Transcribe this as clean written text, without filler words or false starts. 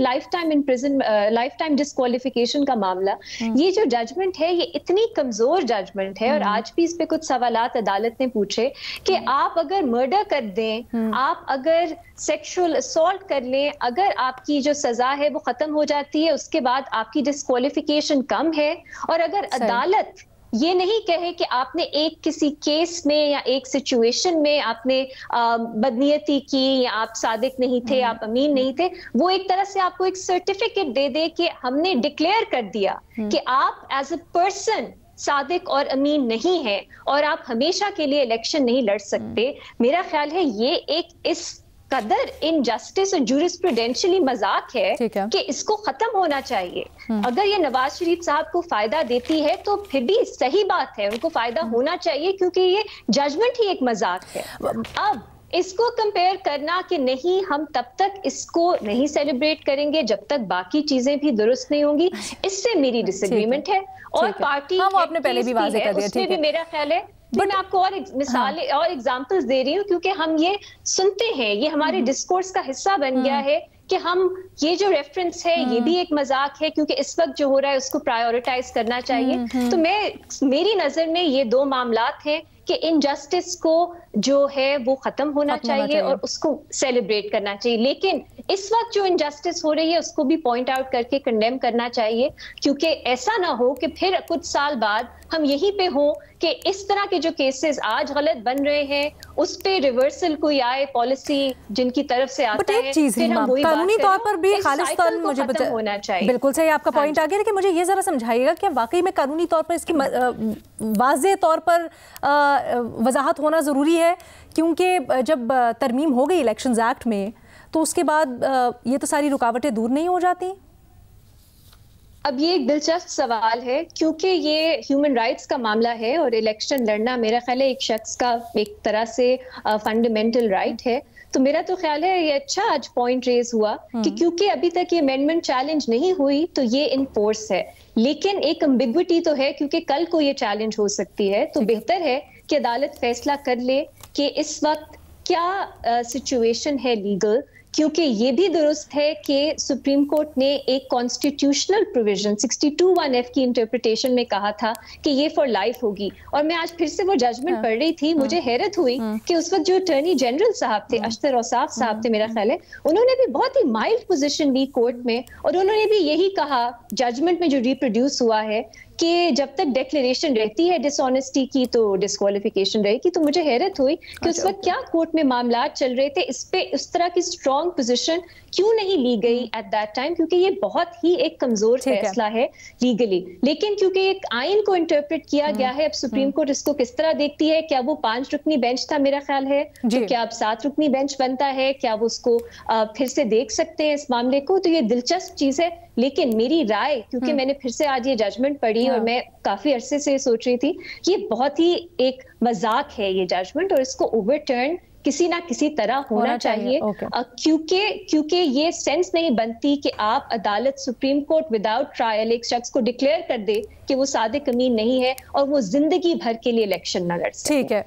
Life time in prison, life time disqualification का मामला, ये जो जजमेंट है ये इतनी कमजोर जजमेंट है। और आज भी इस पे कुछ सवालात अदालत ने पूछे कि आप अगर मर्डर कर दें, आप अगर सेक्सुअल असॉल्ट कर लें, अगर आपकी जो सजा है वो खत्म हो जाती है, उसके बाद आपकी डिस्क्वालिफिकेशन कम है, और अगर अदालत ये नहीं कहे कि आपने एक किसी केस में या एक सिचुएशन में आपने बदनीयती की, या आप सादिक नहीं थे, आप अमीन नहीं थे, वो एक तरह से आपको एक सर्टिफिकेट दे दे कि हमने डिक्लेयर कर दिया कि आप एज अ पर्सन सादिक और अमीन नहीं है और आप हमेशा के लिए इलेक्शन नहीं लड़ सकते। मेरा ख्याल है ये एक इस कदर इनजस्टिस और जूरिस्प्रूडेंशियली मजाक है कि इसको खत्म होना चाहिए। अगर ये नवाज शरीफ साहब को फायदा देती है तो फिर भी सही बात है, उनको फायदा होना चाहिए, क्योंकि ये जजमेंट ही एक मजाक है। अब इसको कंपेयर करना कि नहीं हम तब तक इसको नहीं सेलिब्रेट करेंगे जब तक बाकी चीजें भी दुरुस्त नहीं होंगी, इससे मेरी डिसएग्रीमेंट है। और पार्टी आपने पहले भी वाज़ेह कर दिया, उसमें भी मेरा ख्याल है, मैं आपको और मिसालें और एग्जांपल्स दे रही हूँ, क्योंकि हम ये सुनते हैं, ये हमारे डिस्कोर्स का हिस्सा बन गया है कि हम ये जो रेफरेंस है ये भी एक मजाक है, क्योंकि इस वक्त जो हो रहा है उसको प्रायोरिटाइज करना चाहिए। तो मेरी नजर में ये दो मामलात हैं कि इनजस्टिस को जो है वो खत्म होना चाहिए और उसको सेलिब्रेट करना चाहिए, लेकिन इस वक्त जो इनजस्टिस हो रही है उसको भी पॉइंट आउट करके कंडेम करना चाहिए, क्योंकि ऐसा ना हो कि फिर कुछ साल बाद हम यहीं पे हो कि इस तरह के जो केसेस आज गलत बन रहे हैं उस पे रिवर्सल कोई आए, पॉलिसी जिनकी तरफ से आता है, फिर हम वही कानूनी तौर पर भी खालिस्तान मुझे होना चाहिए। बिल्कुल सही आपका पॉइंट आ गया, लेकिन मुझे ये जरा समझाइएगा कि वाकई में कानूनी तौर पर इसकी वाज़ेह तौर पर वजाहत होना ज़रूरी है, क्योंकि जब तरमीम हो गई इलेक्शंस एक्ट में तो उसके बाद ये तो सारी रुकावटें दूर नहीं हो जाती। अब ये एक दिलचस्प सवाल है, क्योंकि ये ह्यूमन राइट्स का मामला है और इलेक्शन लड़ना मेरा ख्याल है एक शख्स का एक तरह से फंडामेंटल राइट है। तो मेरा तो ख्याल है ये अच्छा आज पॉइंट रेज हुआ कि क्योंकि अभी तक ये अमेंडमेंट चैलेंज नहीं हुई तो ये इन फोर्स है, लेकिन एक एम्बिग्विटी तो है क्योंकि कल को ये चैलेंज हो सकती है। तो बेहतर है कि अदालत फैसला कर ले कि इस वक्त क्या सिचुएशन है लीगल, क्योंकि ये भी दुरुस्त है कि सुप्रीम कोर्ट ने एक कॉन्स्टिट्यूशनल प्रोविजन 62(1)(f) की इंटरप्रिटेशन में कहा था कि ये फॉर लाइफ होगी। और मैं आज फिर से वो जजमेंट पढ़ रही थी, मुझे हैरत हुई कि उस वक्त जो अटॉर्नी जनरल साहब थे, अख्तर औसाफ साहब थे मेरा ख्याल है, उन्होंने भी बहुत ही माइल्ड पोजीशन ली कोर्ट में, और उन्होंने भी यही कहा जजमेंट में जो रिप्रोड्यूस हुआ है कि जब तक डिक्लेरेशन रहती है डिसऑनेस्टी की तो डिस्क्वालिफिकेशन रहेगी। तो मुझे हैरत हुई कि उस वक्त क्या कोर्ट में मामला चल रहे थे, इस पे उस तरह की स्ट्रॉन्ग पोजीशन क्यों नहीं ली गई एट दैट टाइम, क्योंकि ये बहुत ही एक कमजोर फैसला है लीगली। लेकिन क्योंकि एक आइन को इंटरप्रेट किया गया है, अब सुप्रीम कोर्ट इसको किस तरह देखती है, क्या वो 5 रुकनी बेंच था मेरा ख्याल है, तो क्या अब 7 रुकनी बेंच बनता है, क्या वो उसको फिर से देख सकते हैं इस मामले को। तो ये दिलचस्प चीज है, लेकिन मेरी राय, क्योंकि मैंने फिर से आज ये जजमेंट पढ़ी और मैं काफी अरसे से सोच रही थी, ये बहुत ही एक मजाक है ये जजमेंट, और इसको ओवरटर्न किसी ना किसी तरह होना चाहिए। क्योंकि ये सेंस नहीं बनती कि आप अदालत सुप्रीम कोर्ट विदाउट ट्रायल एक शख्स को डिक्लेयर कर दे कि वो सादिक अमीन नहीं है और वो जिंदगी भर के लिए इलेक्शन न लड़ सके। ठीक है।